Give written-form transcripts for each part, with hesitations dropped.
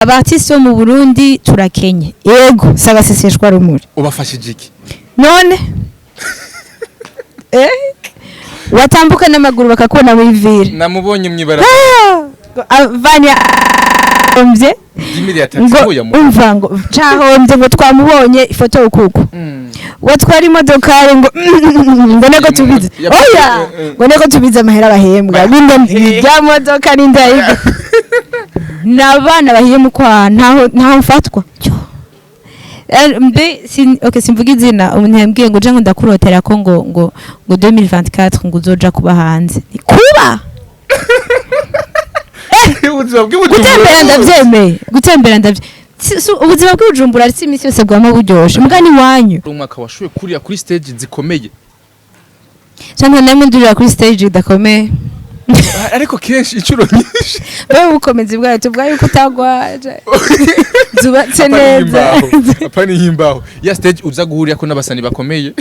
Abartiste bo mu Burundi turakenye. Yego, sagaseseshwa rumuri. Ubafashije iki? None? Watambuka n'amaguru bakakubona muri ville. Namubonye mwibara. Vania omvye. Dimiri yatamuya mu. Umva ngo cahomvye ngo twamubonye ifoto ukuko. Watwara imodoka ngo ngone ko tubize. Oya, ngone ko tubize amahera bahembwa. Binde ya modoka n'indayiga. N'abana bahiyemo kwa ntaho mfatwa. Mbe simvuga izina umuntu ngo je ngo ndakurotera ko ngo 2024 ngo uzoja kuba hanze. Kuba gutembera ndavye ubuzima bw'ubujumbura ari imisi yose bwama buryoshe mugani wanyu umwaka washuye kuri stage zikomeye cyane namwe ndurira kuri stage dakomeye ariko kenshi incuro nyinshi bawe ubukomezi bwayo tubwaye uko utagwa zubatse neza apani himbaho ya stage uza guhurira ko n'abasani bakomeye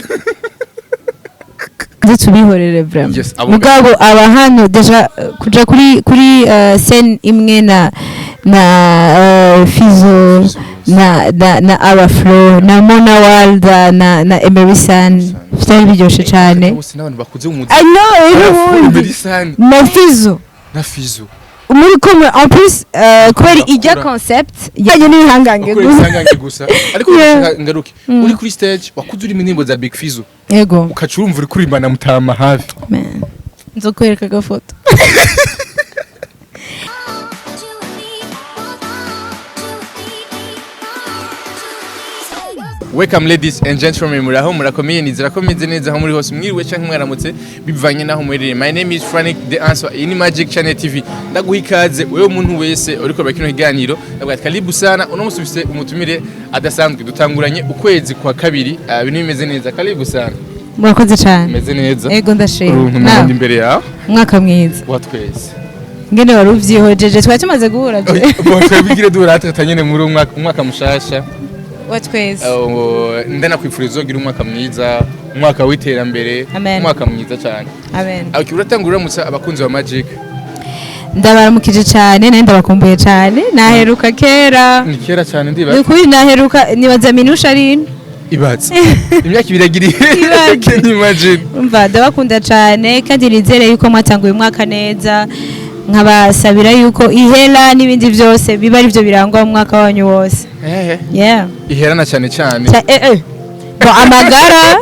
tubihorere vraiment mugabo aba hano deja kuja kuri scene imwe na Fizzo na Araflo na Mona Walda na Emerson byari biryoshe cyane I know na Fizzo muri comme en plus kweri ijya concept yaje nihangange gusa ariko ngaruke uri kuri stage wakuzura iminimbo za Big Fizzo yego ukacurumva uri kurimbana mutama hafi nzokwereka agafoto Welcome ladies and gentlemen, muraho murakomeye nizira ko meze neza aho muri hose mwiriwe canke mwaramutse bivanye naho mwerere. My name is Frank the answer in Magic Channel TV. Ndaguha ikaze wewe umuntu wese uriko bakino higaniro. Ndabwira karibu sana uno musubise umutumire adasanzwe dutanguranye ukwezi kwa kabiri ibintu bimeze neza. Karibu sana. Murakoze cyane. Meze neza. Yego ndashimye. Uruntu imbere yawe. Mwaka mwiza. Watwese. Ngene wari uvyihojeje twari tumaze guhura je. Bo twabigire duhura tatanyene muri umwaka mushasha. Watwese. Ndana kwifuriza ugira umwaka mwiza, umwaka w'iterambere, umwaka mwiza cyane. Amen. Uratangurira mutsa abakunzi ba Magic. Ndabaramukije cyane nende bakumbuye cyane naheruka kera. Ni kera cyane ndibaza. Kuri naheruka nibaza minusha rino. Ibatse. Imyaka ibiragiri. Can you imagine? Umva ndabakunda cyane kandi nizere yuko mwatanguye umwaka neza. Nkabasabira yuko ihera n'ibindi byose biba ari byo birangwa mu mwaka wanyu wose. Yeah. Iherana cyane cyane. Bo amagara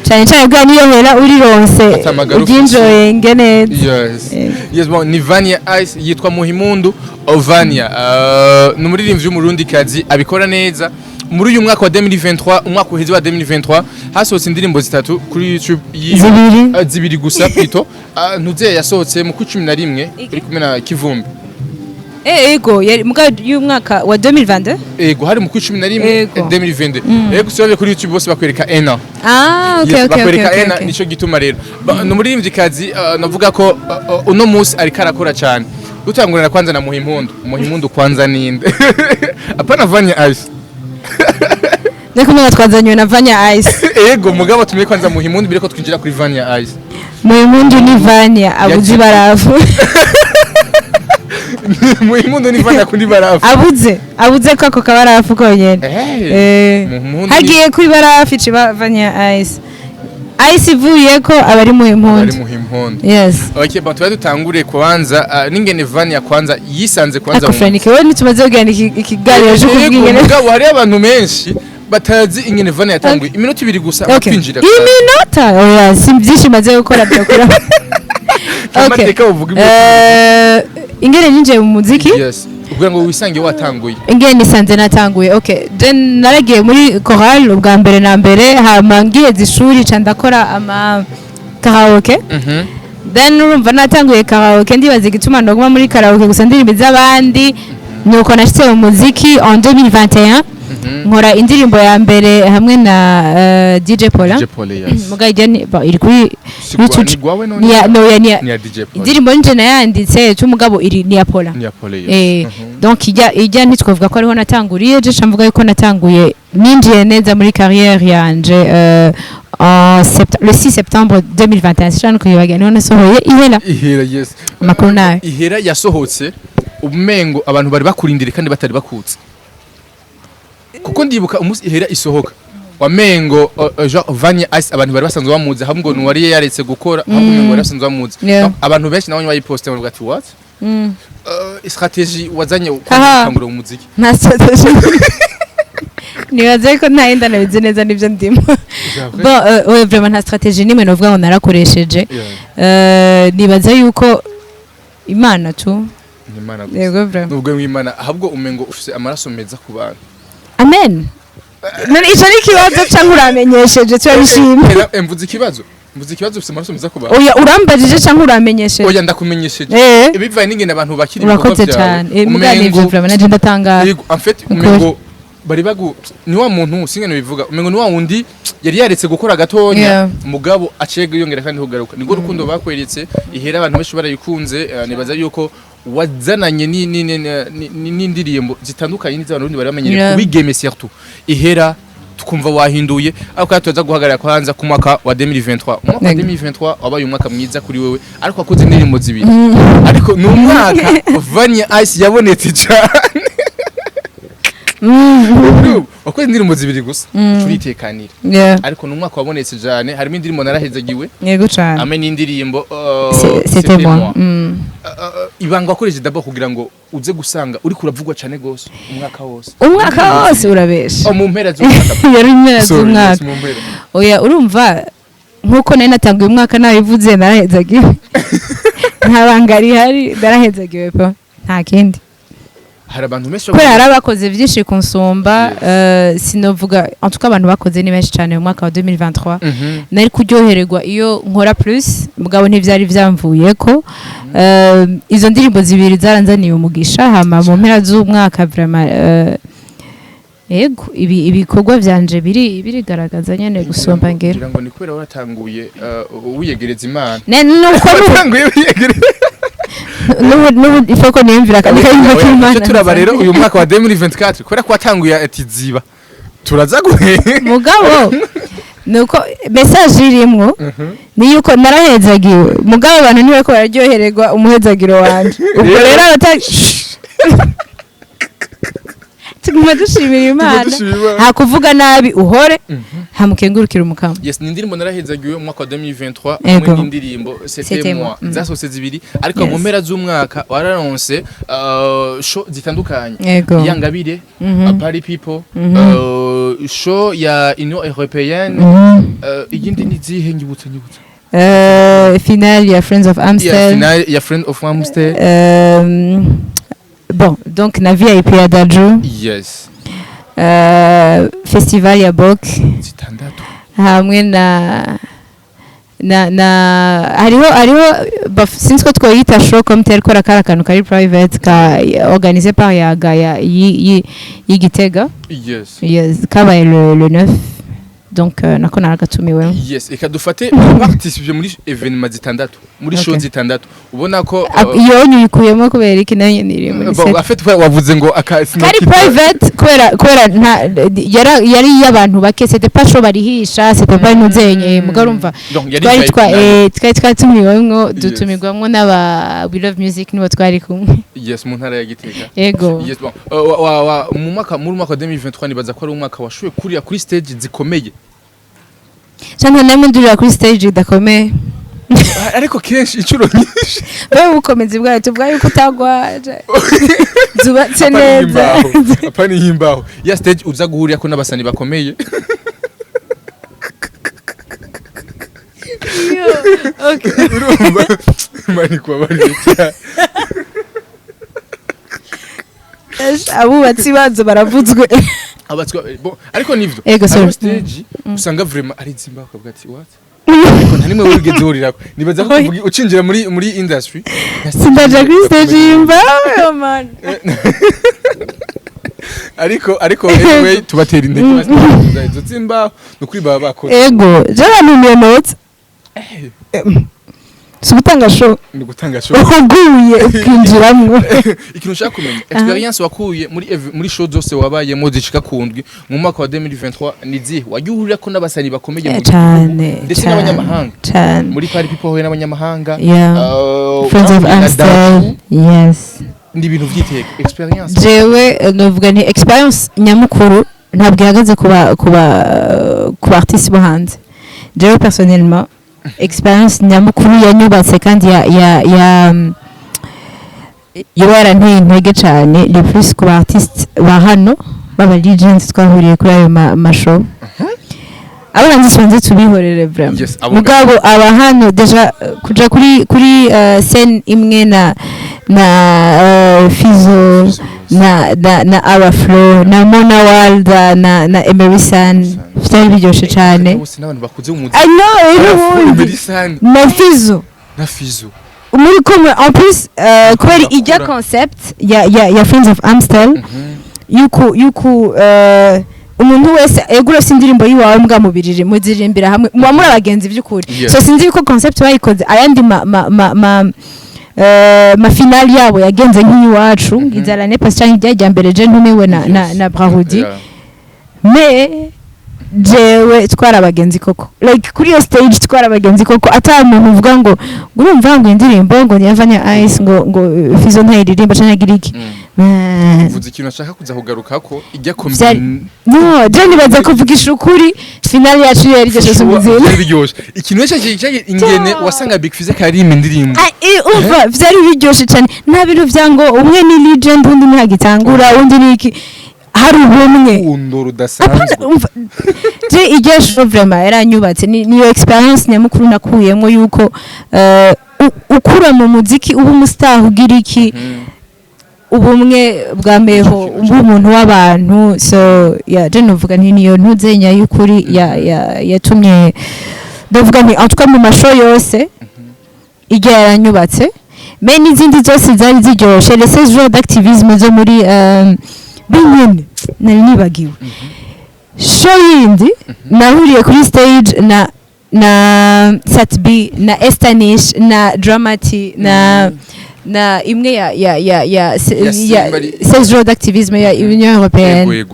cyane cyane bwa niyo hera uri ronse. Ujinjoye ngeneza. Yes. Yes, bon ni VANIA ICE yitwa Muhimundu Vania. Numuririmbyi w'umurundi kazi abikora neza. Muri uyu mwaka wa 2023 umwaka uheze wa 2023 hasohotse indirimbo zitatu kuri YouTube zibiri gusa plutôt ntuze yasohotse mu 11 iri kumwe na Kivumbi ego yari muga y'umwaka wa 2022 ego hari mu 11 2022 ego sobe kuri YouTube bose bakwereka ena okay bakwereka ena nico gituma rero no muri imvikazi navuga ko uno munsi ari karakora cyane dutangurira kwanza na Muhimundu kwanza ninde apana VANIA ICE Nekumenya twazanywe na VANIA ICE. Ego mugabo tumye kwanza Muhimundu bireko twinjira kuri VANIA ICE. Muhimundu ni Vania abuzi barafu. Muhimundu ni Vania kundi barafu. Abuze ko kabarafu konyene. Hagiye kuri barafu ciba VANIA ICE. ICE ivuye ko abari Muhimundu. Yes. Okay, but dutangure kwanza ningene VANIA kwanza yisanze kwanza mu. Afranike we nitumaze kugenda ikiganiro cyo kubwingene. Mugabo hari abantu menshi batazi ingene VANIA yatanguye iminota 2 gusa kwinjira. Iminota oya simbyinshi maze gukora byakora. Amateka uvuga ingene ninje mu muziki? Yes. Ubwo ngo wisange watanguye. Ingene nisanze natanguye. Okay. Then naragiye muri chorale ubwa mbere na mbere hamangiye zishuri candakora ama karaoke. Then urumva natanguye karaoke ndibaze gituma ndoguma muri karaoke gusa ndirimbo z'abandi nuko nashitse mu muziki en 2021. Nkora indirimbo ya mbere hamwe na DJ Paula. Muga ijani iri kuri YouTube. Ni DJ Paula. Indirimbo nje nayanditse cy'umugabo iri ni ya Paula. Donc ijya nitwovuga ko ariho natanguriye je camvuga yuko natanguye ninjiye neza muri carrière yanje le 6 septembre 2021 cyane ko yibagana nasohoye ihera yes makuru nayo ihera yasohotse umengo abantu bari bakurindire kandi batari bakutse kuko ndibuka umunsi ihera isohoka wamengo genre VANIA ICE abantu bari basanzwe bamuzi ahubwo nuwari yaretse gukora ahubwo umengo bari basanzwe bamuzi abantu benshi nabonye bayiposte bavuga ati what strategy wazanye ukangura umuziki nta strategy nibaze ko nta yindi nabizi neza nibyo ndimo bon vraiment nta strategy nimwe novuga ngo narakoresheje nibaza yuko imana tu imana yego vraiment nubwo imana ahubwo umengo ufise amaraso meza ku bantu amen none ico ni kibazo cyangwa uramenyesheje turabishimye mvuze ikibazo ufise amaraso meza ku bantu oya urambajije cyangwa uramenyesheje oya ndakumenyesheje ibivaye n'ingene abantu bakiri urakoze cyane mugani ivyo vraiment naje ndatangara yego en fait umengo bari bagu ni wa muntu usingene bivuga umengo ni wa wundi yari yaretse gukora gatonya mugabo acega yongera kandi hugaruka nigo rukundo bakweretse ihera abantu benshi barayikunze nibaza yuko wazananye n'indirimbo zitandukanye n'iz'abarundi bari bamenyere kubigeme surtout ihera tukumva wahinduye ariko tuza guhagarara kwanza ku mwaka wa 2023 umwaka wa 2023 wabaye umwaka mwiza kuri wewe ariko akoze indirimbo zibiri ariko ni umwaka VANIA ICE yabonetse cyane wakoze indirimbo zibiri gusa turitekanira ariko ni umwaka wabonetse cyane harimo indirimbo narahezagiwe yego cyane ame n'indirimbo c'était moi ibanga wakoresheje d'abord kugira ngo uze gusanga uri kuravugwa cyane gose umwaka wose urabesha mu mpera z'umwaka yari impera z'umwaka oya urumva nkuko nari natanguye umwaka nabivuze narahezagiwe nta banga rihari narahezagiwe pa nta kindi hari abantu benshi kubera abakoze byinshi kunsumba sinovuga en tout cas abantu bakoze ni benshi cyane mu mwaka wa 2023 nari kuryohererwa iyo nkora plus mugabo ntivyari vyamvuye ko izo ndirimbo zibiri zaranzaniye umugisha hama mu mpera z'umwaka vraiment yego ibikorwa byanje birigaragaza nyene gusomba ngero kugira ngo ni kubera waratanguye wiyegereza imana nuko watanguye wiyegereza nubu ifoko niyumvira kandi kayimana turaba rero uyu mwaka wa 2024 kubera ko watanguye ati ziba turaza guhe mugabo nuko message irimwo ni yuko narahezagiwe mugabo abantu niwe ko bararyohererwa umuhezagiro wanje ubwo rero tuguma dushimira imana ha kuvuga nabi uhore hamukengurukira umukama yes ni indirimbo narahezagiwe mu mwaka wa 2023 hamwe n'indirimbo c'était moi zasose zibiri ariko mu mpera z'umwaka wararonse show zitandukanye yangabire Paris people show ya Union Européenne igindi nizihe ngibutse finale ya Friends of Amstel finale ya Friends of Amstel bon donc na VIP ya Daju yes festival ya Bok zitandatu hamwe na hariho since ko twoyita show comme tel kora karakantu kari private ka organisé par Yaga y'Igitega yes kabaye le 9 donc nako naragatumiwe yes ikadufate participer muri événement zitandatu muri show zitandatu ubona ko iyo nyikuyemo kubera iki nayo nirimo bon en fait wavuze ngo kari private kubera yari y'abantu bake c'était pas show barihisha c'était pas nuzenye mugarumva twari twatumiwemwo dutumirwamwo n'aba We Love Music nibo twari kumwe yes mu ntara ya Gitega yego yes bon mu mwaka wa 2023 nibaza ko ari umwaka washuye kuri stage zikomeye cyane namwe ndurira kuri stage dakomeye ariko kenshi incuro nyinshi wewe ukomeze bwayo tubwaye uko utagwa zubatse neza apani himbaho ya stage uza guhurira ko n'abasani bakomeye okay urumva mani kwa bari abubatsi bazo baravuzwe ariko nivyo stage usanga vraiment ari zimba ko bwati what ariko nta nimwe wigeze urirako nibaza ko ucinjira muri industry sindaje kuri stage imba man ariko anyway tubatera indege bazo zimba nukuri baba bakoze ego jara numiye notes Subutanga show ni gutanga show uguye ukinjiramwo ikintu ushaka kumenya experience wakuye muri show zose wabaye mo zicika kundwi mu mwaka wa 2023 nizi wajyurira ko n'abasani bakomeye mu cyane ndetse n'abanyamahanga muri Paris people n'abanyamahanga Friends of Amstel yes ndi ibintu vyiteka experience jewe novuga ni experience nyamukuru ntabwo ihagaze ku artiste bo hanze jewe personnellement experience nyamukuru yanyubatse kandi yoba yaranteye intege cyane le plus ku artiste ba hano baba legends twahuriye kuri ayo mashow abana nzisanze tubihorere vraiment mugabo aba hano deja kuja kuri scene imwe na Fizzo na Araflo na Mona Walda na Emerson byari biryoshe cyane I know na Fizzo muri comme en plus kweli ijya concept ya Friends of Amstel yuko umuntu wese egura sindirimbo yiwawe mbwa mubirire muzirimbira hamwe muba muri abagenzi by'ukuri so sinzi ko concept bayikoze ayandi ma final yabo yagenze nk'iwacu izara ne pas cyangwa ijya mbere je ntumiwe na Brahudi me jewe twara abagenzi koko like kuri yo stage twara abagenzi koko ata muntu uvuga ngo urumva ngo indirimbo ngo ni VANIA ICE ngo Fizzo ntayiririmba cyangwa giriki uvuze ikintu ashaka kuza kugaruka ko ijya no je nibaza kuvugisha ukuri final yacu yari ryose umuzina biryoshe ikintu cyake ingene wasanga Big Fizzo karime indirimbo uva byari biryoshe cyane nta bintu vyango umwe ni legend undi ntagitangura undi niki hari ubumwe undoro dasanzwe je igesho vraiment yaranyubatse niyo experience nyamukuru nakuyemo yuko ukura mu muziki ubu umustar ugira iki ubumwe bwameho umuntu w'abantu so je novuga niyo ntuzenya y'ukuri yatumye ndavuga nti en tout cas mu masho yose ijya yaranyubatse mais n'izindi zose zari ziryoshe les 16 jours d'activisme zo muri binyene nari nibagiwe show yindi nahuriye kuri stage na Satbi na Estanish na Dramati na imwe ya 16 jours d'activisme ya Union Européenne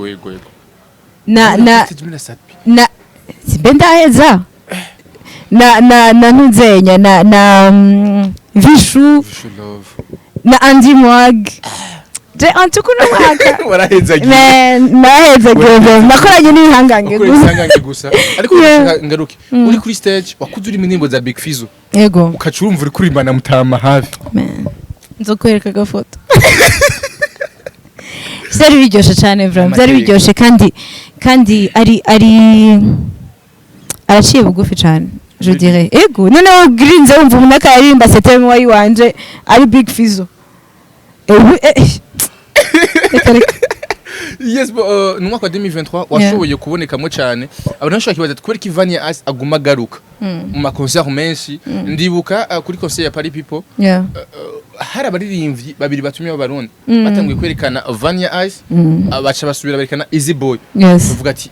na sibendaheza na ntuzenya na Vishu na Andy Mwag je antukuna mwaka warahezagiye nahezagiye nakoranye n'ihangange gusa ariko ngaruke uri kuri stage wakuze uri indirimbo za Big Fizzo yego ukaca urumva uri kurimbana mutama hafi nzokwereka gafoto byari biryoshe cyane vraiment byari biryoshe kandi ari araciye bugufi cyane je dirais ego noneho grinze wumva umunaka yarimba c'était moi wanje ari Big Fizzo yes mu mwaka wa 2023 washoboye kubonekamo cyane abantu bashaka kibaza twere ki VANIA ICE aguma garuka mu ma concert menshi ndibuka kuri concert ya Paris People hari abaririmbyi babiri batumye b'abarundi batangiye kwerekana VANIA ICE abaca basubira berekana Easy Boy uvuga ati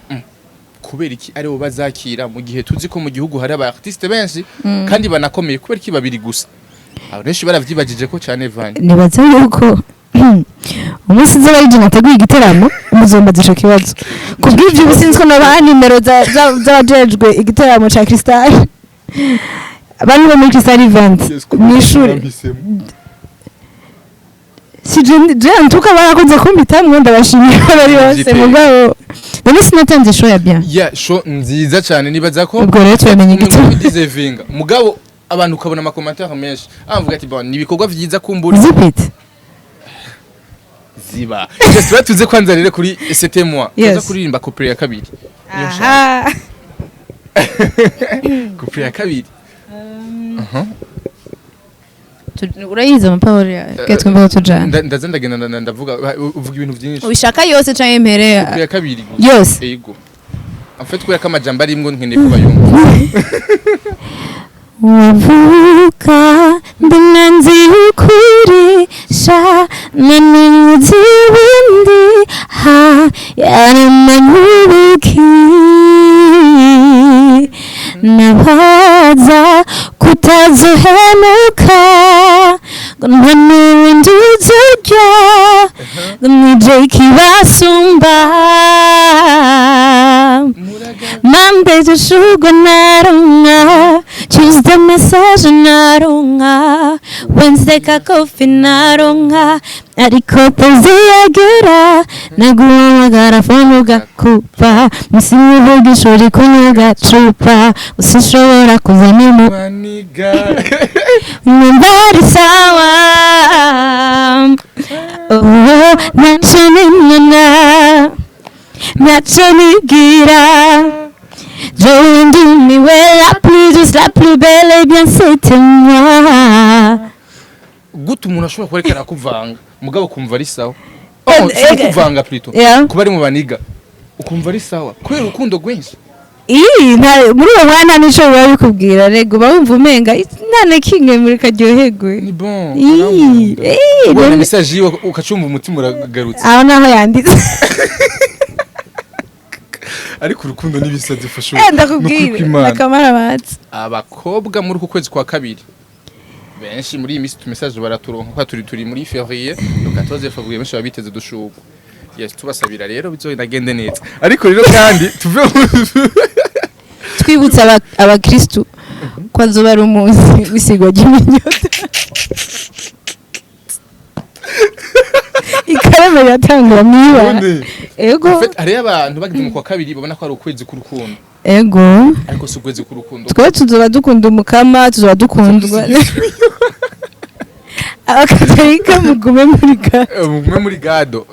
kubera iki ari bo bazakira mu gihe tuzi ko mu gihugu hari aba artiste benshi kandi banakomeye kubera iki babiri gusa abenshi baravyibagije ko cyane VANIA nibaza yuko umunsi nzaba yije nateguye igiteramo umuzombagisha kibazo kubw'ivyo bisinzwe n'aba nimero z'abajejwe igiteramo ca Crystal abantu bo muri Crystal event mwishuri si je ntuka barakoze kumbitamwe ndabashimira bari bose mugabo none sinatanze show ya bien show nziza cyane nibaza ko ubwo rero twamenye igiteramo deservinga mugabo abantu ukabona ama commentaire menshi avuga ati bon nibikorwa vyiza kumbura zipite ziba just batuze kwanza rero kuri c'était moi tuza kuririmba couple ya kabiri aha couple ya kabiri urayiza amapawuri ketwe mbaho tujana ndaza ndagenda ndavuga uvuga ibintu byinshi ubishaka yose canke impere couple ya kabiri yose yego en fait kubera ko amajambo ari imwe nkeneye ko bayumva wavuka ndinanzi ukuri sha nanizi windi ha yanamanuki nabaza kutazohemuka gonhanu nduzurya gonije kibasumba mambe tushugo narunga Tuesday message naronka, Wednesday kakofi naronka, ariko taziyagira naguhamagara phone ugakupa, musimuvuga ishuri kunywa gacupa, usishobora kuzana maniga Mbari sawa Oh nacho nimana Nacho nigira Je ndumiwe la plus douce la plus belle et bien c'était moi gute umuntu ashobora kurekera kuvanga mugabo kumva ari sawa si kuvanga plutôt kuba ari mu baniga ukumva ari sawa kubera urukundo rwinshi muri uwo mwana nico biba bikubwira rego bawumva umenga nta kimwe muri karyoherwe ni bon ubona message yiwe ukacumva umutima uragarutse aho naho yanditse ariko urukundo nibisaze fasho ndakubwira nakamara batse abakobwa muri uku kwezi kwa kabiri benshi muri iyi minsi message baraturonka kwa turi muri février le 14 février benshi babiteze dushuko yes tubasabira rero bizogende neza ariko rero kandi tuve twibutsa abakristo ko azoba ari umunsi w'isigo ry'iminyoto ikarema yatangura mwiba ego hari abantu bagize mu kwa kabiri babona ko ari ukwezi k'urukundo ego ariko si ukwezi k'urukundo twe tuzoba dukunda umukama tuzoba dukundwa abakatolika mugume muri gado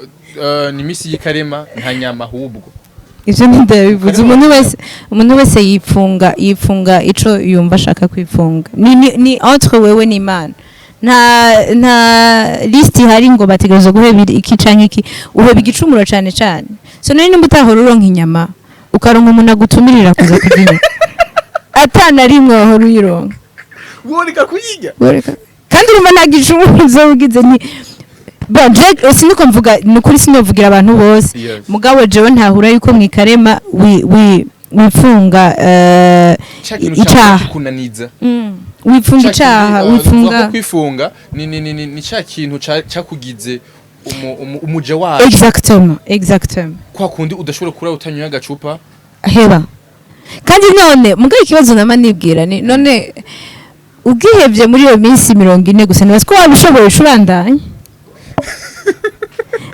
ni misi y'ikarema nta nyama ahubwo ivyo ndabivuze umuntu wese yifunga ico yumva ashaka kwifunga ni entre wewe n'Imana nta list hari ngo bategereje guheba iki canke iki uheba igicumuro cane so nari nimba utahora uronka inyama ukaronka umuntu agutumirira kuza kugira atana rimwe wahora uyironka woreka kuyiga kandi urumva nta gicumuro uzogize ni bon je siniko mvuga nukuri sinovugira abantu bose mugabo jewe ntahura yuko mwikarema wifunga icaha kunaniza wifunga icaha wifunga kwifunga ni cha kintu cakugize umuja wacu exactement kwa kundi udashobora kura utanywa agacupa heba kandi none mugabo ikibazo namanibwira ni none ubwihevye muri iyo minsi 40 gusa nibaza ko wabishoboye shurandanye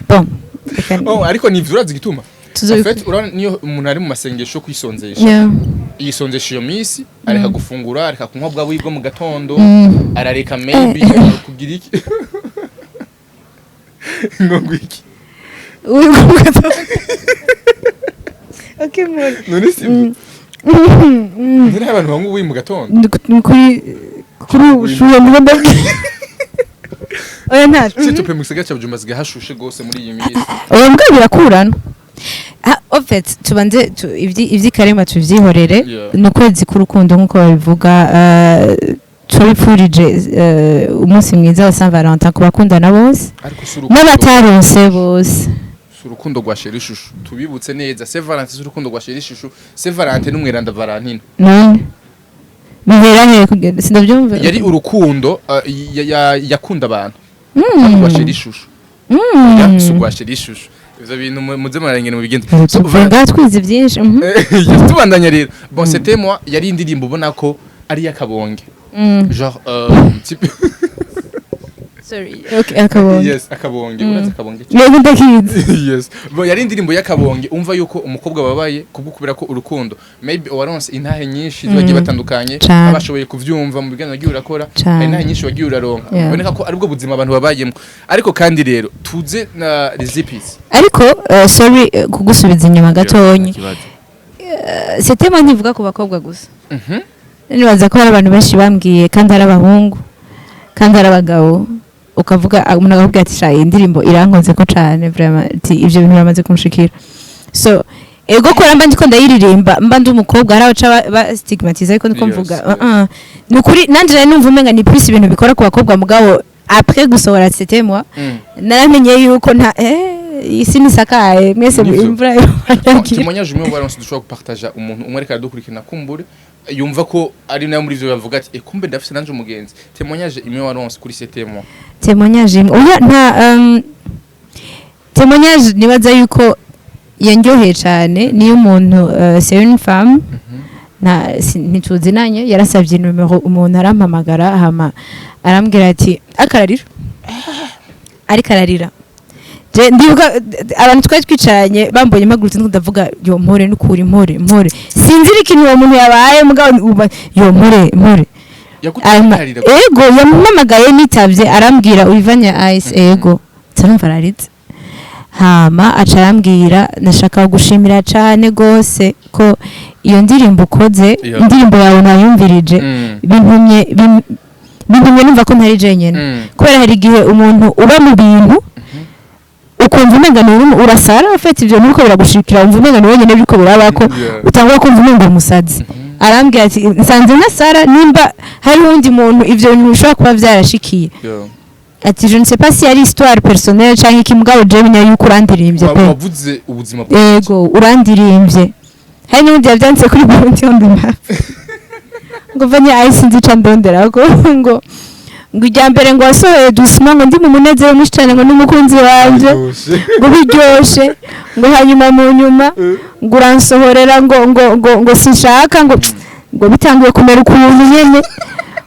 bon ariko ni vyurazi gituma en fait urana niyo umuntu ari mu masengesho kwisonzesha yisonzesha iyo misi areka gufungura areka kunywa bwa bwibwo mu gatondo arareka maybe kugira iki ngo iki okay mo none si none abantu banywa uwi mu gatondo kuri ubushuye ndabona oya ntacu sitope mu gisagara cy'Bujumbura zigahashushe gose muri iyi minsi oya mbwa birakurana en fait tubanze ivyikarema tuvyihorere nukwezi k'urukundo nkuko babivuga turifurije umunsi mwiza wa Saint Valentin ku bakundana bose n'abataronse bose urukundo rwa sheri ishusho tubibutse neza Saint Valentin urukundo rwa sheri ishusho Saint Valentin n'umweranda Valentine none bihera kugenda sindavyumva yari urukundo yakunda abantu rwa sheri ishusho rwa sheri ishusho ivyo bintu muze marangene mu bigenze vuga twize byinshi tubandanya rero bon c'était moi yari indirimbo ubona ko ari yakabonge genre type sorry okay akabonge yes akabonge uraza akabonge yego ndakizi yes bon yari indirimbo yakabonge umva yuko umukobwa babaye kubukubira ko urukundo maybe waronse intahe nyinshi zibagiye batandukanye abashoboye kuvyumva mu biganiro giye urakora intahe nyinshi bagiye uraronka boneka ko aribwo buzima abantu babayemo ariko kandi rero tuze na recipes ariko sorry kugusubiza inyuma gatonye c'était moi ntivuga ku bakobwa gusa nibaza ko hari abantu benshi bambwiye kandi ari abahungu kandi ari abagabo ukavuga umuntu akavuga ati shaye indirimbo irankonze ko cyane vraiment ivyo bintu bamaze kumushikira so ego ko ramba ndiko ndayiririmba mba ndi umukobwa hari abaca ba stigmatize ariko ndiko mvuga nukuri nanje numva umenga ni plus ibintu bikora ku bakobwa mugabo après gusohora c'était moi naramenye yuko nta isi nisakaye mwese imvura témoignage umwe waronse dushobora gupartager umuntu umwe reka dukurikirana kumbure yumva ko ari nayo muri ivyo bavuga ati kumbe ndafise nanje umugenzi témoignage imwe waronse kuri c'était moi témoignage oya nta témoignage nibaza yuko yanyoheye cyane niyo umuntu c'est une femme ntituzinanye yarasabye numero umuntu arampamagara hama arambwira ati akararira ariko ararira je ndibuka abantu twari twicaranye bambonye mpagurutse ndavuga yo mpore n'ukuri mpore sinzira ikintu uwo muntu yabaye mugabo yo mpore ego yampamagaye nitavye arambwira uri VANIA ICE ego turumva araritse hama aca arambwira nashaka gushimira cyane gose ko iyo ndirimbo ukoze indirimbo yawe nayumvirije bintumye numva ko ntari jenyene kubera hari igihe umuntu uba mu bintu ukumva umenga urasara ufite ivyo nuko biragushikira umva umenga wenyene biriko birabako utangwa kumva umenga umusazi arambwira ati nsanze na Sara nimba hari undi muntu ivyo bintu bishobora kuba vyarashikiye ati je ne sais pas si ari histoire personnelle canke kimugabo je menya yuko urandirimbye pe wavuze ubuzima bwawe yego urandirimbye hari n'undi yavyanditse kuri Burundi on the map ngo VANIA ICE nzica ndondera ko ngo ijya mbere ngo wasohoye dusima ngo ndi mu munezero mwinshi cyane ngo n'umukunzi wanje ngo biryoshe ngo hanyuma mu nyuma ngo uransohorera ngo sinshaka ngo bitanguye kumera ukuntu nyene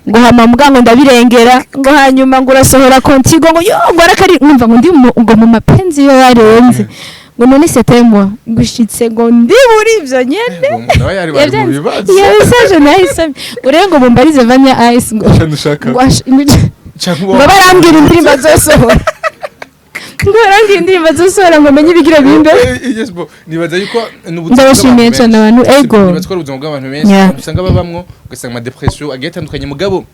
ngo hama mugango ndabirengera ngo hanyuma ngo urasohora kontigo ngo yo ngo arakari numva ngo ndi ngo mu mapenzi yo yarenze ngo none setemo gushitse ngo ndi muri ivyo nyene yabisaje nahise urengo mumbarize VANIA ICE ngo barambwira indirimbo zosohora ngo barambwira indirimbo zosohora ngo menye ibigira bimbe nibaza yuko ndabashimiye cyane abantu ego nibatwara ubuzima bw'abantu benshi usanga babamwo ugasanga ama depression agiye atandukanye mugabo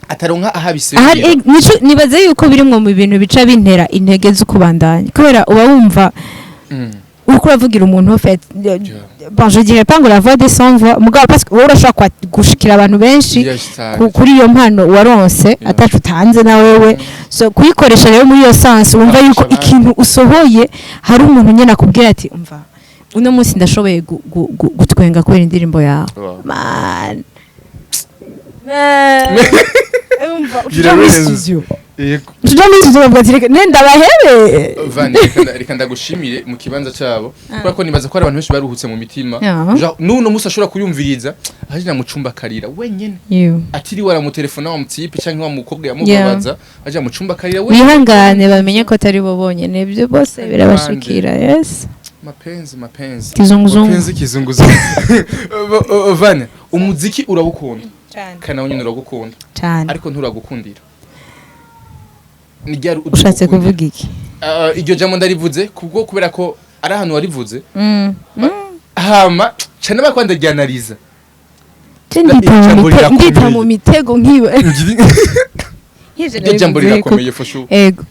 ataronka ahabisebye nibaza yuko birimwo mu bintu bica bintera intege zo kubandanya kubera uba wumva uriko uravugira umuntu fait bon je dirais pas ngo la voix des sans voix mugabo parce que urashaka gushikira abantu benshi kuri iyo mpano waronse atacu utanze na wewe so kuyikoresha rero muri iyo sense wumva yuko ikintu usohoye hari umuntu nyene akubwira ati umva uno munsi ndashoboye gutwenga kubera indirimbo yawe man umva ujya yego nenda bahebe VANIA reka ndagushimire mu kibanza cyabo kubera ko nibaza ko ari abantu benshi baruhutse mu mitima nuno musa ashobora kuyumviriza aje mu cumba karira wenyene atiri wara mu telefone wa mutipe cyangwa wa mukobwa yamubabaza aje mu cumba karira wenyene bihangane bamenye ko atari bo bonyene ibyo bose birabashikira yes mapenzi kizunguzungu VANIA umuziki urawukunda kana nyine uragukunda ariko nturagukundira ushatse kuvuga iki iryo jambo ndarivuze kubwo kubera ko ari ahantu warivuze hama cyane bakwanda ryanariza ndita mu mitego nkiwe iryo jambo rirakomeye fashu ego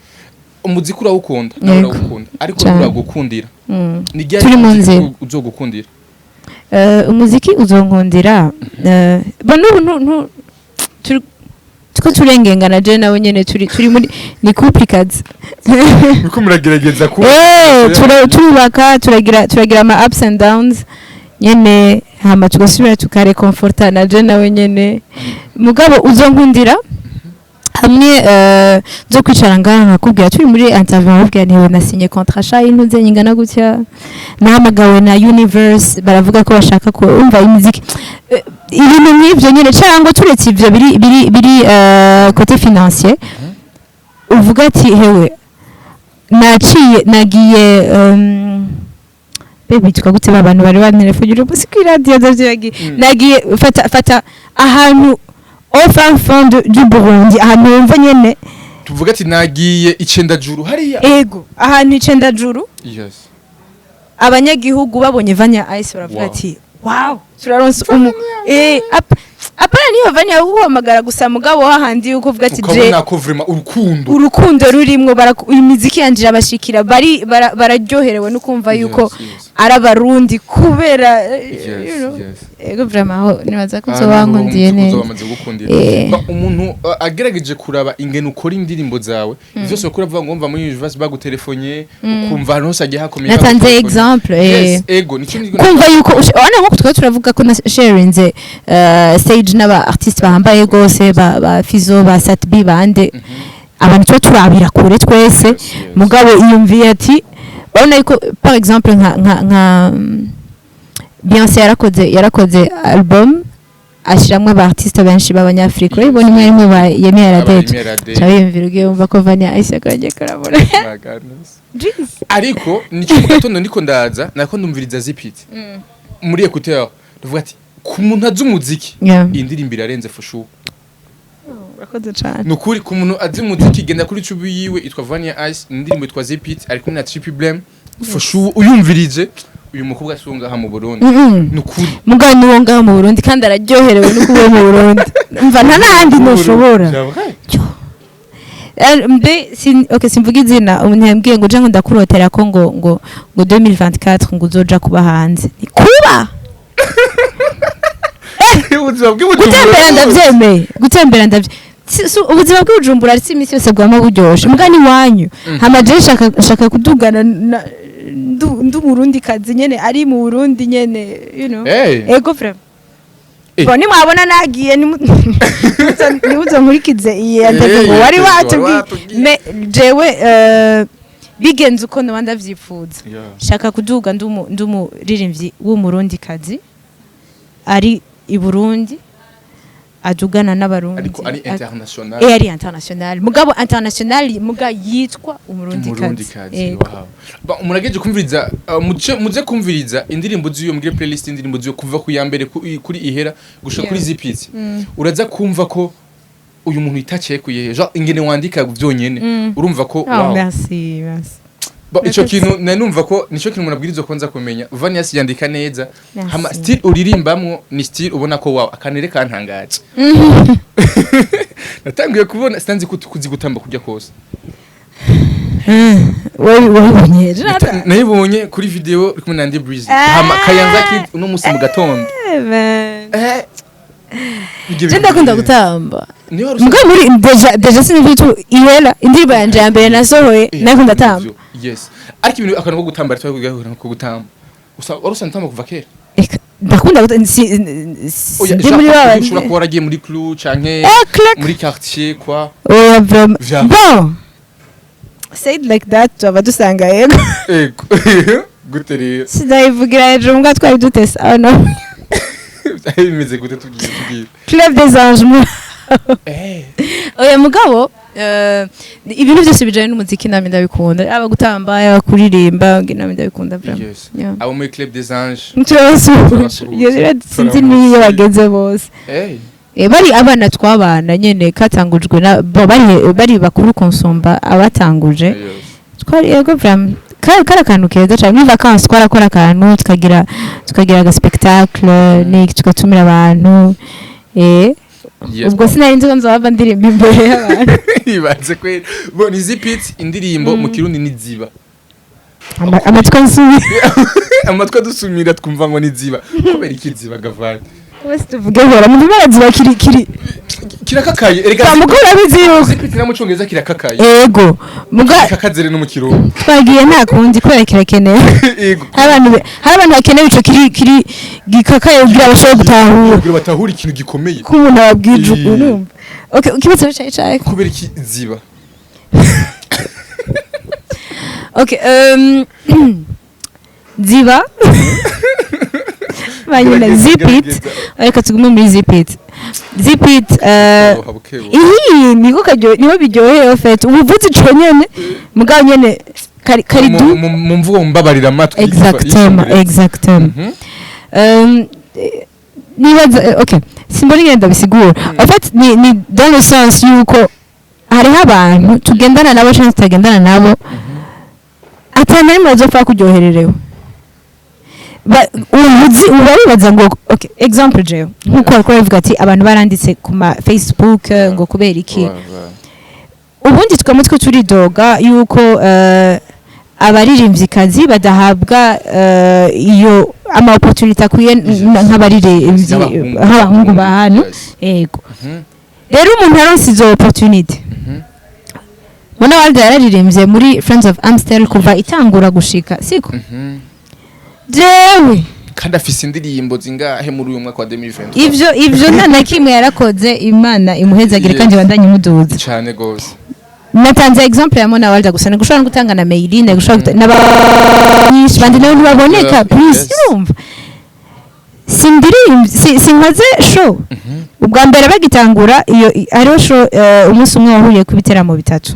umuziki urawukunda urawukunda ariko nturagukundira turi mu nzira uzogukundira umuziki uzonkundira n'ubu tuko turengengana je nawe nyene turi muri ni complicated uko muragerageza ku turubaka turagira ama ups and downs nyene hama tugasubira tukare comfortana je nawe nyene mugabo uzonkundira hamwe zo kwicara ngana nakubwira turi muri interview nakubwira niwe nasinye contrat sha intuze nyingana gutya nahamagawe na Universe baravuga ko bashaka ko umva imiziki ibintu nk'ibyo nyine cyangwa turetse ivyo biri côté financier uvuga ati hewe nagiye baby tukagutse abantu bari banterefonye ubusi kuri radio nagiye fata ahantu au fond du Burundi ahantu wumva nyene tuvuga ati nagiye icendajuru hariya ego ahantu icendajuru yes abanyagihugu babonye VANIA ICE baravuga ati wow turaronse apana niyo VANIA uhamagara gusa mugabo hahandi uko uvuga ati je ukabona ko vraiment urukundo rurimwo imiziki yanjira abashikira bararyoherewe no kumva yuko arabarundi kubera ego vraiment aho nibaza ko zobankundiye neza umuntu agerageje kuraba ingene ukora indirimbo zawe byose ukora vuga ngo umva muri universe bagutelefonye ukumva hano hose agiye hakomeye natanze exemple ego nikindi kumva yuko ona nko twari turavuga ko na sharinze stage n'aba artiste bahambaye gose ba Fizzo ba Satbi bande abantu turabira kure twese mugabo iyumviye ati urabona yuko par exemple nka Beyoncé yarakoze album ashiramwe aba artiste benshi b'abanyafrika urabona imwe imwe ba Yemi Alade cyabimvira ugiye umva ko Vania Ice akaje karabura ariko nico mu gatondo ndiko ndaza nako ndumviriza zipiti muri écouteur ndavuga ati ku muntu azi umuziki indirimbo irarenze fushu urakoze cyane nukuri ku muntu azi umuziki genda kuri YouTube yiwe itwa Vania Ice indirimbo itwa zipiti ari kumwe na Triple Blame fushu uyumvirije uyu mukobwa asunga ha mu Burundi nukuri mugani wonga mu Burundi kandi araryoherewe no kuba mu Burundi mva nta nandi ntushobora okay simvuga izina umuntu yambwiye ngo je ngo ndakurotera ko ngo 2024 ngo uzoja kuba hanze kuba gutembera ndavyemeye ubuzima bw'ubujumbura ari imisi yose bwama buryoshe mugani wanyu hama je shaka kudugana ndu Burundi kazi nyene ari mu Burundi nyene you know ego frère boni mwabona nagiye nimuzo nkurikize iye ndego wari watubwiye jewe bigenze uko nabanda vyifuza shaka kuduga ndumu ririmbyi w'umurundi kazi ari i Burundi adugana n'abarundi ariko ari international ari international mugabo international muga yitwa umurundi kazi wow murageje kumviriza muze kumviriza indirimbo z'iyo muri playlist indirimbo z'iyo kuva ku ya mbere kuri ihera gusha kuri zipiti uraza kumva ko uyu muntu itaciye kuyehe genre ingene wandika byonyene urumva ko wow merci ico kintu nanumva ko nico kintu munabwirizo konza kumenya Vania yandika neza hama still uririmbamwo ni still ubona ko wow akanere kantangaje natangiye kubona stanzi kuzi gutamba kujya kose wabonye nayibonye kuri video kumwe na Ndi Breezy hama kayanza kid uno musi mu gatondo je ndakunda gutamba muga muri deja sinivitu ihera indirimbo yanje ya mbere nasohoye nakunda tamba yes ariko ibintu akantu ko gutamba ari twavuga ko gutamba usa ntamba kuva kera ndakunda ndi muri baba ushobora kuba waragiye muri club canke muri quartier quoi bon say it like that tuba dusanga yego guterera sidayivugira ejo mbwa twari dutesa no bimeze gute tugiye club des anges oya mugabo ibintu byose bijanye n'umuziki nami ndabikunda aba gutamba aba kuririmba nami ndabikunda vraiment abo muri club des anges sinzi niyo bageze bose bari abana twabana nyene katangujwe na bari bakuru konsomba abatanguje twari yego vraiment kara kantu keza cyane muri vacances twarakora akantu tukagira aga spectacle ni tugatumira abantu ubwo sinari nzi ko nzaba ndirimba imbere y'abantu ibanze kwera bo ni zipiti indirimbo mu kirundi ni ziba amatwa dusumira twumva ngo ni ziba kubera iki ziba gavana wese tuvuge hora mu baraziba kirakakaye erega mugora biziyo zipiti na mucongereza kirakakaye yego muga kakazere no mu kirundi twagiye nta kundi kubera kirakeneye yego abantu bakeneye ico kiri gikakaye ugira bashobora gutahura batahura ikintu gikomeye ko umuntu ababwije urumva okay ukibazo cyaye kubera iki ziba okay ziba banyine zipit ariko tugume muri zipit iyi niko kajyo niho biryoheye ofete ubuvuzi cyo nyene mugabo nyene kari du mu mvugo mbabarira amatwi exactement nibaza okay simboni ngenda bisigura ofete ni dans le sens yuko hari abantu tugendana nabo cyangwa tutagendana nabo atana imazo fa kuryohererewe uribaza ngo okay example je nkuko ariko bivuga ati abantu baranditse ku ma Facebook ngo kubera iki ubundi tukamutwe turi doga yuko abaririmbyi badahabwa iyo ama opportunity akuye nk'abaririmbyi nk'abahungu bahano yego rero umuntu aronse izo opportunity Mwana walde yararirimbye muri Friends of Amstel kuva itangura gushika siko jewe kandi afise indirimbo zingahe muri uyu mwaka wa 2020 ivyo nta kimwe yarakoze Imana imuhezagire kandi bandanye muduza cyane gose natanze example ya Mwana walde gusa gushobora gutanga na Meiline gushobora n'abanyinshi bandi nawe ntibaboneka please yumva sinkoze show ubwa mbere bagitangura iyo ariho show umunsi umwe wahuriye ku biteramo bitatu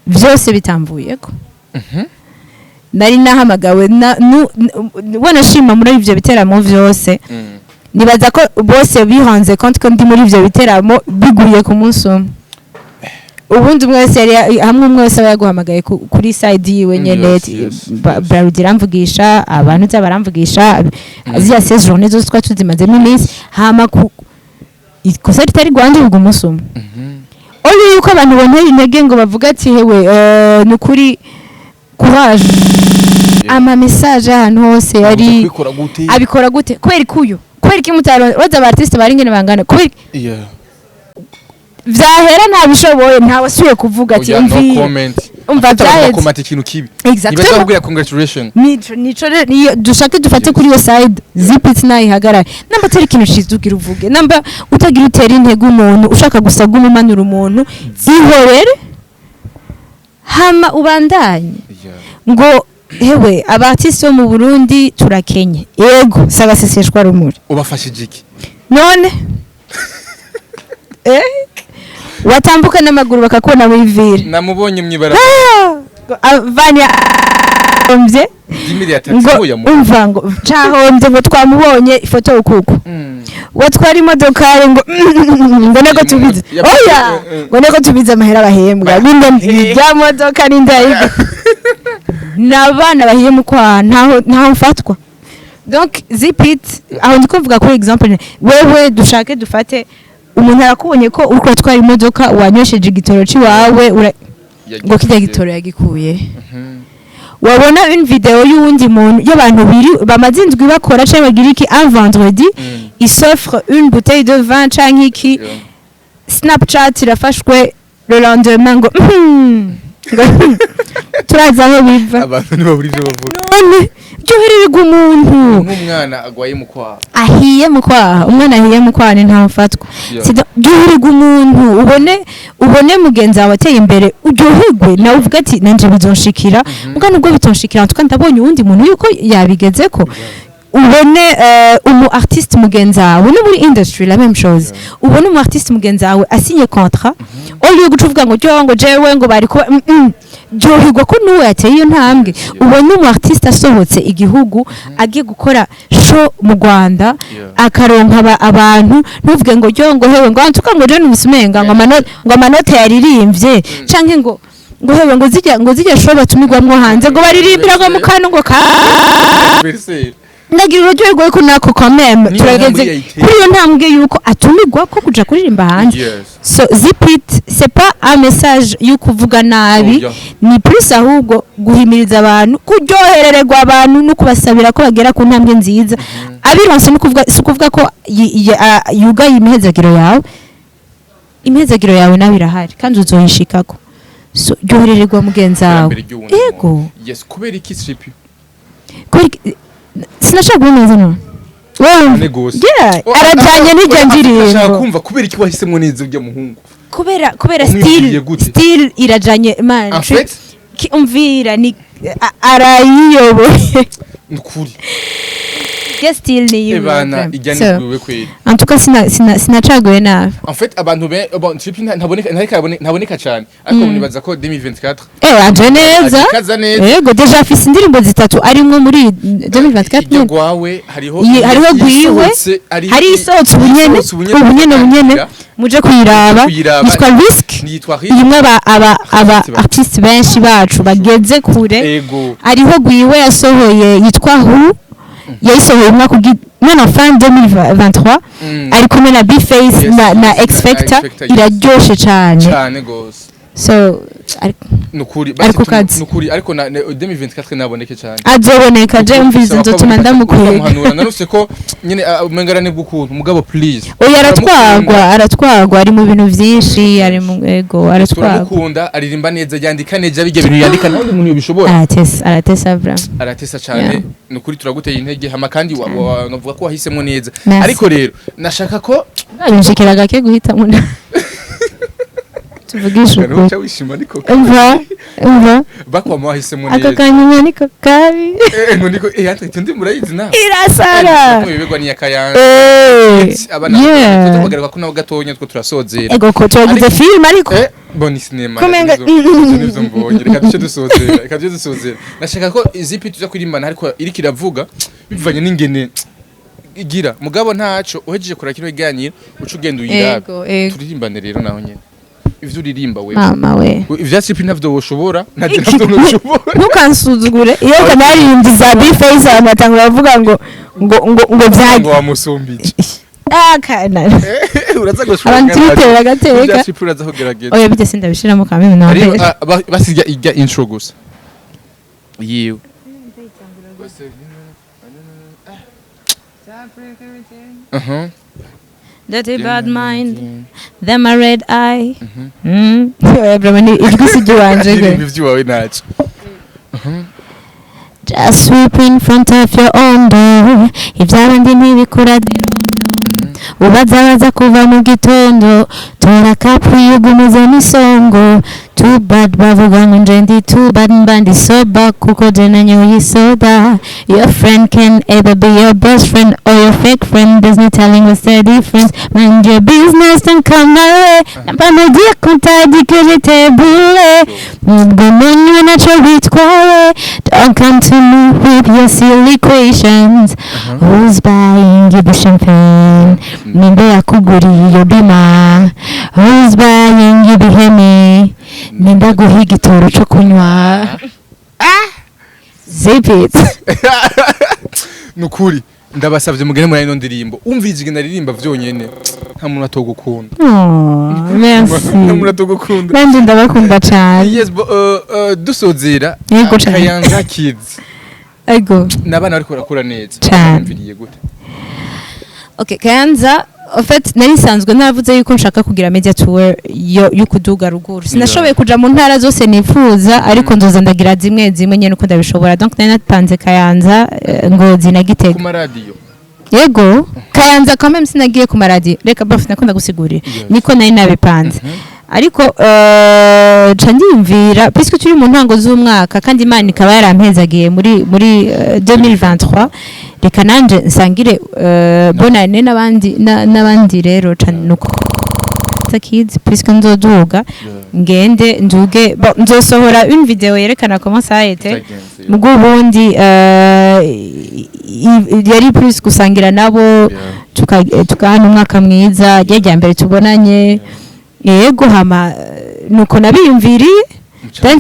byose bitamvuyeko nari nahamagawe wanashima muri ivyo biteramo vyose nibaza ko bose bihanze konti ko ndi muri ivyo biteramo biguriye ku munsi umwe ubundi mwese yari hamwe mwese yaguhamagaye kuri side yiwe nyene barugira mvugisha abantu zabaramvugisha aziya 16 journées zose twatuzimazemo iminsi hama ikosa ritari gwanje ubwo umunsi umwe oyo yuko abantu bontera intege ngo bavuga ati hewe nukuri kuja ama message ahantu hose yari abikora gute kubera ikuyo kubera kimutaro waza abartiste bari ngene bangana kubera vyahera nta bishoboye nta wasuye kuvuga ati umva byaheze komata ikintu kibi exactly nibaza congratulations nico dushake dufate kuri yo side zipit nayi hagarara namba tari ikintu shizugira uvuge namba utagira utera intego umuntu ushaka gusaga umumanura umuntu zihorere hama ubandanye ngo hewe abartiste bo mu Burundi turakenye yego sagaseseshwa rumuri ubafashije iki none watambuka n'amaguru bakakubona wivira namubonye mwibara VANIA omvye umva ngo cahombye ngo twamubonye ifoto ukuko watwara imodoka ngo nego tubize oya ngo nego tubize amahera bahembwa binde ya modoka n'indayiga nabana bahiyemo kwa ntaho mfatwa donc zipit aho ndikuvuga ko example wewe dushake dufate umuntu arakubonye ko uko twari imodoka wanywesheje igitoro ciwawe ngo kijya gitoro yagikuye wabona une vidéo y'uwundi muntu y'abantu biri bamazindwi bakora cyangwa bagira iki un vendredi il s'offre une bouteille de vin cyangwa iki Snapchat irafashwe le lendemain ngo turaza aho biva abantu nibo burije bavuga none byohererwa umuntu nk'umwana agwaye mu kwaha ahiye mu kwaha umwana ahiye mu kwaha ntafatwa byohererwa umuntu ubone mugenzi wawe ateye imbere uryoherwe nawe uvuga ati nanje bizonshikira muga nubwo bitonshikira tukandabonye uwundi muntu yuko yabigezeko ubone umu artiste mugenzi wawe no muri industry la même chose ubone umu artiste mugenzi wawe asinye contrat oliyo gucuvuga ngo jewe ngo bari ko byohigwa ko nuwe yateye iyo ntambwe ubone umu artiste asohotse igihugu agiye gukora show mu Rwanda akaronka abantu ntuvuge ngo hewe ngo antuka ngo je n'umusumenga ngo amanota yaririmbye canke ngo hewe ngo zijya show batumirwamwo hanze ngo baririmbira ngo mukano ngo ndagira ururyoherwa ko nako kameme turageze kuri iyo ntambwe yuko atumirwa ko kuja kuririmba hanze so zipit c'est pas un message yukuvuga nabi ni plus ahubwo guhimiriza abantu kuryoherererwa abantu no kubasabira ko bagera ku ntambwe nziza abironse no kuvuga ko yugaye imihezagiro yawe nawe irahari kandi uzoyishikako so ryoherererwa mugenzi wawe yego yes kubera iki strip sinashaka kuboneza no arajanye n'ijya ndirimbo nashaka kumva kubera iki wahisemo neza ujya muhungu kubera still irajanye man umvira ni arayiyoboye nkuri still ni ibana ijyanye kwiwe kweli en tout cas sinacaguye nabi en fait abantu bon trip ntaboneka cyane ariko nibaza ko 2024 aje neza yego deja afise indirimbo zitatu arimwe muri 2024 gwawe hariho gwiwe hari isohotse ubunyene muje kuyiraba yitwa risk yimwe aba artiste benshi bacu bageze kure ariho gwiwe yasohoye yitwa hu yayisohoye umwaka mwana fin 2023 ari kumwe na Big Fizzo na X Factor iraryoshe cyane gose so nukuri ariko na 2024 naboneke cyane azoboneka je mvize nzotuma ndamukwiye naruse ko nyine umengarane bw'ukuntu mugabo please oya aratwagwa ari mu bintu byinshi ari mu ego aratwagwa ukunda aririmba neza yandika neza bige bintu yandika nawe umuntu yobishobora aratesa bra aratesa cyane nukuri turaguteye intege hama kandi wavuga ko wahisemo neza ariko rero nashaka ko nshikiraga ke guhita munda tuvugisha Kana uko uca wishima niko umva bakwama wahisemo ako neza kanyuma niko kabi ngo niko yantete ndi murayizi na irasara bibegwa ni yakayanga abana tuvugaga ko nawo gatonya two turasozera ego ko twagize film ariko boni cinema Kumenga- nizo mbonye reka duce dusozera nashaka ko izipi tuza kurimbana ariko iriko iravuga bivanye n'ingene igira mugabo ntaco uhejeje kora kino iganiro uca ugenda uyirabe turirimbane rero naho nyene ivyo uririmba wewe mama we ivya sipi ntavyo woshobora ntaje ntavyo noshobora ntukansuzugure iyo kanarindi za Big Fizzo amatangura avuga ngo byagi ngo wamusumbije kana uraza gushobora abantu tubitera agateka ivya sipi uraza kugerageza oya bijye sindabishiramo kamwe ariko nawe basirya ijya intro gusa yiwe Dirty bad mind, them a red eye. Everyone, ijwi si jiwanje ndirimba ivy'iwawe ntaco Just sweep in front of your own door. Ivy'abandi ntibikura ubaza kuva mu gitondo tora kapu yugumiza n'isongo too bad bavuga ngo nje ndi too bad mbandi soba kuko je nanyoye soda. Your friend can either be your best friend or your fake friend. There's no telling what's the difference. Mind your business and come my way. Namba mugiye kuntadi que j'étais bourré. Nubwo munywe naco bitwaye. Don't come to me with your silly questions. Who's buying you the champagne? Ninde yakuguriye iyo bima? Who's buying you the Hemi? Ninde aguha igitoro cyo kunywa? Zip it. nukuri ndabasavye mugene muri ino ndirimbo umvije igena ririmba vyonyene nta muntu atogukunda Merci. nta muntu atogukunda Nanje ndabakunda cyane. yes dusozera Yego cane. Kayanza Kids Ego. nabana bariko barakura neza Cane. mviriye gute Okay, Kayanza en fait nari sanzwe naravuze yuko nshaka kugira media tour yo kuduga ruguru. Sinashoboye kuja mu ntara zose nifuza ariko nzoza ndagira zimwe nyene uko ndabishobora. Donc nari napanze Kayanza ngo zinagitega. ku radio Yego, Kayanza quand même sinagiye ku maradi. Reka bafite nakunda gusigurira. Niko nari nabipanze. Ariko ca ndimvira puisque turi mu ntango z'umwaka kandi Imana ikaba yarampezagiye muri 2023 reka nanje nsangire bonane n'abandi rero ca nuko Kids puisque nzoduga ngende nduge nzosohora une video yerekana comment ça a été mugo ubundi yari plus gusangira nabo tukahana umwaka mwiza rya mbere tubonanye yego hama nuko nabiyumviriye then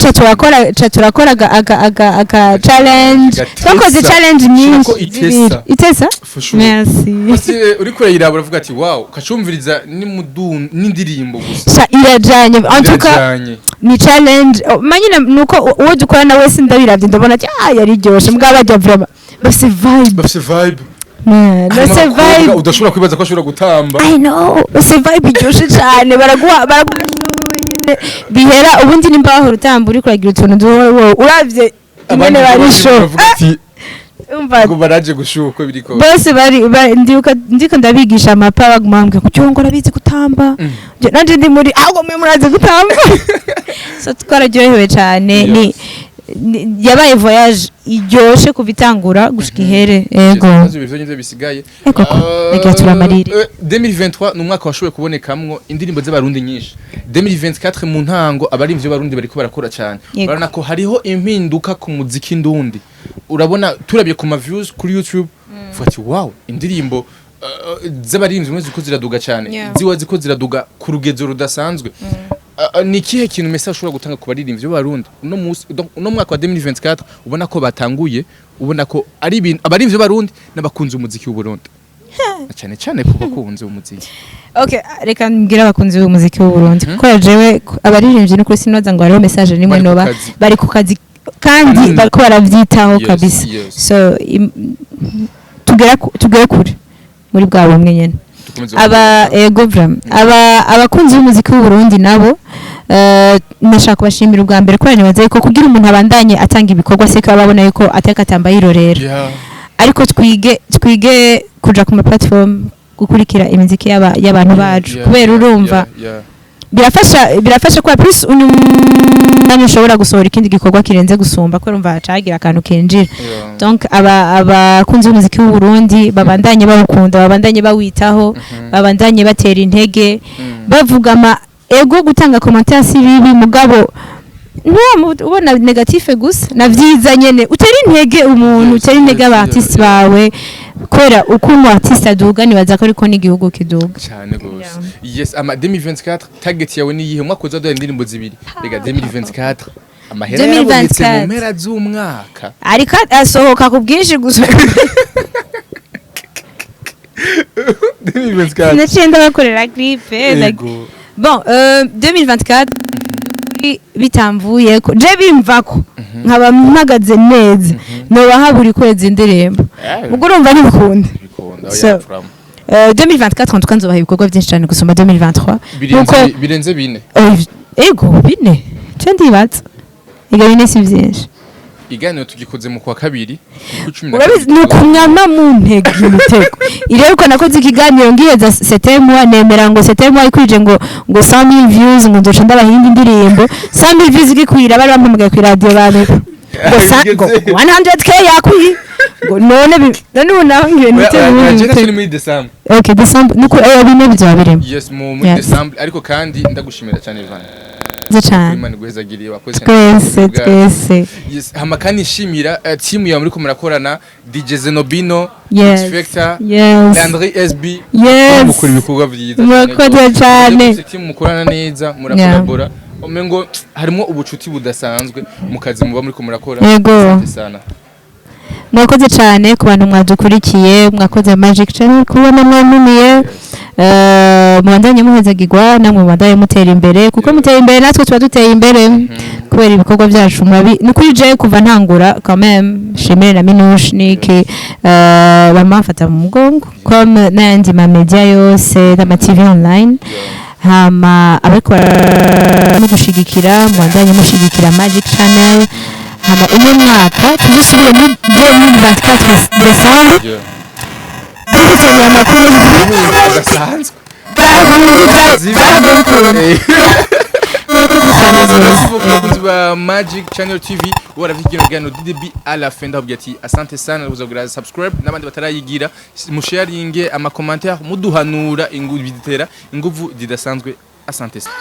turakora aga challenge twakoze challenge nyinshi itesa merci uri kurayira baravuga ati wow kacumviriza n'indirimbo gusa irajanye en tout cas ni challenge manyina nuko uwo dukorana wese ndabiravye ndabona ati yari ryoshe mbwa bajya vraiment bafise vibe Bose vibe udashobora kwibaza ko ashobora gutamba I know bose vibe iryoshe cyane baraguha bihera ubundi nimbaho rutamba uri kuragira utuntu uravye ingene barisho umva ngo baraje gushuko biriko bose bari ndiko ndabigisha amapa bagumambwe ku cyongo rabizi gutamba nanje ndi muri ahubwo mwe murazi gutamba so twararyohewe cyane ni yabaye voyage iryoshe kubitangura gushika ihere yego nazo bivyo bisigaye reka turamarire 2023 numwaka washoboye kubonekamwo indirimbo z'abarundi nyinshi 2024 mu ntango abarimvye barundi bariko barakora cyane urabona ko hariho impinduka ku muziki ndundi urabona turabye ku ma views kuri YouTube fati wow indirimbo z'abarimvye mwe ziko ziraduga cyane ziwa ziko ziraduga ku rugezo rudasanzwe ni kihe kintu message ushobora gutanga ku baririmvye b'abarundi no mwaka wa 2024 ubona ko batanguye ubona ko ari ibintu abarimvye b'abarundi n'abakunzi umuziki w'u Burundi cyane ku bakunzi umuziki okay reka ngira abakunzi b'umuziki w'u Burundi kuko jewe abaririmbyi n'ukuri sinoza ngo hariho message nimwe noba bari ku kazi kandi bariko baravyitaho kabisa so tugere kure muri bwa bumwe nyene abakunzi b'umuziki w'u Burundi nabo nashaka kubashimira ubwa mbere ko nibaze ko kugira umuntu abandanye atanga ibikorwa se ko babona yuko atakatamba yirorera ariko twige kuja ku ma platform gukurikira imiziki y'abantu bacu kubera urumva birafasha kwa plus nani ushobora gusohora ikindi gikorwa kirenze gusumba ko urumva hacagira akantu kenjira donc abakunzi b'umuziki w'u Burundi babandanye bawukunda babandanye bawitaho babandanye batera intege bavuga ego gutanga commentaire si bibi mugabo ubona negative gusa navyiza nyene utari intege umuntu utari intege abartiste bawe kwera uko umu artiste aduga nibaza ko ariko n'igihugu kiduga cyane gose yes ama 2024 target yawe ni yihe mwaka uzadoha indirimbo zibiri rega 2024 amahera yabonetse mu mpera z'umwaka ariko asohoka ku bwinshi gusa 2024 nacenda bakorera clip bon 2024 bitamvuye ko je bimvako nkaba mpagaze neza no bahaburi kwezi indirimbo ubwo urumva nibikunda 2024 ntukanzo bahe ibikorwa byinshi cyane gusoma 2023 birenze bine ego bine cyo ndibaza ega bine si byinshi iganiro tugikoze mu kwa kabiri urabizi nukunyama mu ntege imitego irero ko nakoze ikiganiro ngiyeza setemwa nemera ngo setemwa ikwije ngo 100,000 views ngo ndoca ndabahinda indirimbo 100,000 views gikwira bari bampamagaye ku radio babe ngo 100k yakwi ngo none unaho ngiye nitego muri December okay December nuko bine bizabiremo yes mu December ariko kandi ndagushimira cyane Ivan Imana guhezagiriye wakoze twese yes hamakani shimira team ya muri ko murakorana DJ Zenobino X-Factor Landry SB mukuri bikorwa byiza murakoze cyane team mukorana neza murakolabora omengo harimo ubucuti budasanzwe mu kazi muba muri ko murakora yego sana mwakoze cyane ku bantu mwadukurikiye mwakoze Magic Channel kubona mwanumiye mwandanye muhezagirwa namwe mwandanye mutera imbere kuko mutera imbere natwe tuba duteye imbere kubera ibikorwa byacu ni kuri je kuva ntangura quand même shimire na Minush niki bamafata mu mugongo comme n'andi ma media yose n'ama TV online hama ariko mudushigikira mwandanye mushigikira Magic Channel hama uno mwaka tuzusubire muri 2024 December Tuzanye amakuru adasanzwe Magic Channel TV waravigira DDB à la fin d'objectif asante sana uzogura subscribe nabandi batarayigira musharinge ama commentaire muduhanura inguvu zidasanzwe asante sana